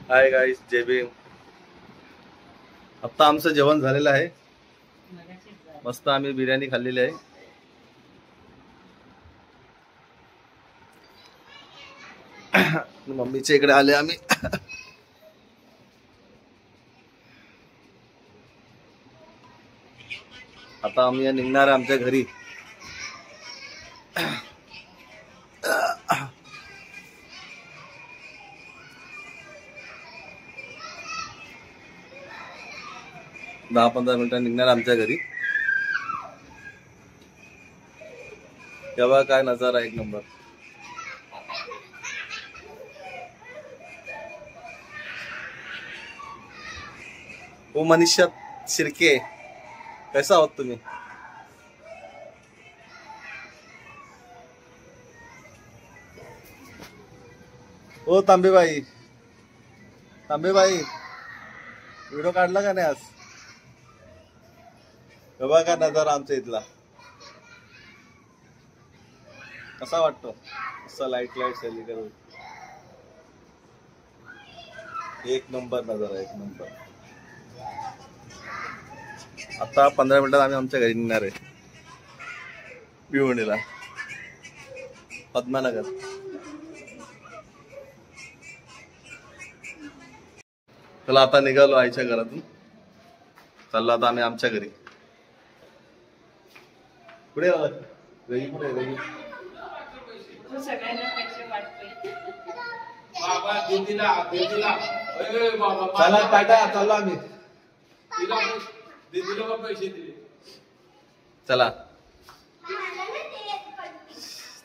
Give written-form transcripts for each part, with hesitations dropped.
Hi guys, जय भीम. आता आमचं जेवण झालेलं आहे. मस्त आम्ही बिर्याणी खाल्लेली आहे. मम्मीच्या इकडे आले आम्ही. आता आम्ही निघणार आहे आमच्या घरी. दहा 15 मिनिटांनी निघणार आमच्या घरी. तेव्हा काय नजारा एक नंबर. ओ मनीषा शिर्के, कैसा आहोत तुम्ही? ओ तांबेबाई, तांबेबाई व्हिडिओ काढला का नाही आज? बघा का नजारा आमच्या इथला कसा वाटतो. असा लाईट सगळीकडे एक नंबर नजारा, एक नंबर. आता 15 मिनिटात आम्ही आमच्या घरी निघणार आहे. भिवंडीला, पद्मानगर. चला आता निघालो आईच्या घरातून. चाललो आता आम्ही आमच्या घरी. कुठे रही? कुठे रही? चला टाटा, चाललो आम्ही. चला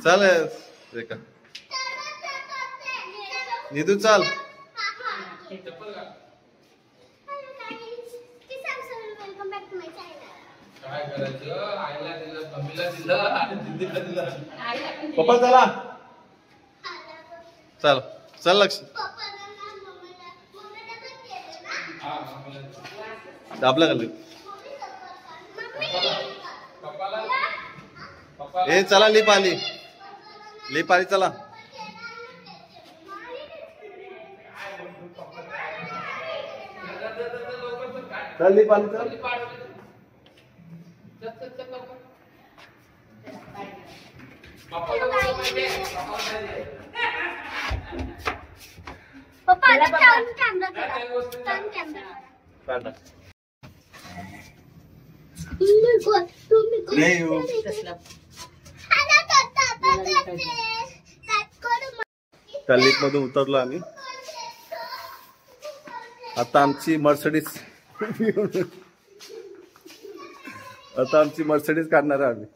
चल रेखा, निधू चाल. पप्पा चला, चल चल लक्ष. आपल्या घरी ए चला, लिप आली, लिप आली, चला. चल लिप आली, चल. लिफ्ट मधून उतरलो आम्ही. आता आमची मर्सिडीज काढणार आहे आम्ही.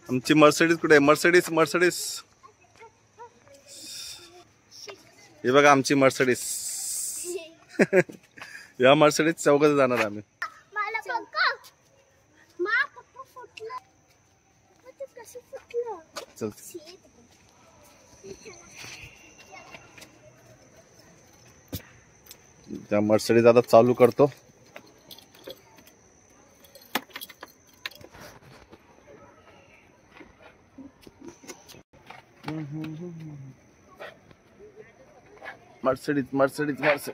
आमची मर्सिडीज कुठे आहे? मर्सिडीज हे बघा आमची मर्सिडीज. या मर्सिडीज चौघात जाणार आम्ही. चल त्या मर्सिडीज आता चालू करतो. मर्सिडीज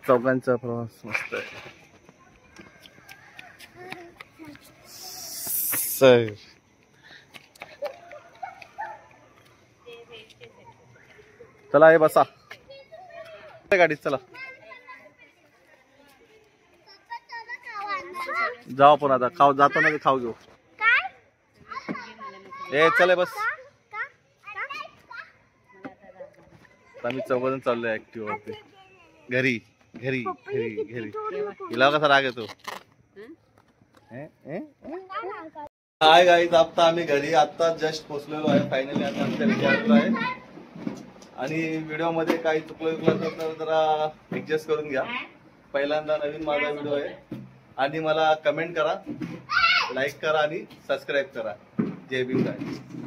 चौघांचा प्रवास मस्त आहे. चला हे बसा गाडीत, चला जाऊ. पण आता खाऊ जातो ना, खाऊ घेऊ. ए चले बस. आम्ही चौघजण चाललोय ऍक्टिव्ह वरती घरी. हिला कसा राग येतो. हाय गाईज, आता आम्ही घरी आता जस्ट पोहोचलेलो आहे. फायनली आता आमच्या विचारलो आहे. आणि व्हिडिओ मध्ये काही चुकलं तर जरा ऍडजस्ट करून घ्या. पहिल्यांदा नवीन माझा व्हिडिओ आहे. आणि मला कमेंट करा, लाईक करा आणि सबस्क्राईब करा. जय भीम गाईज.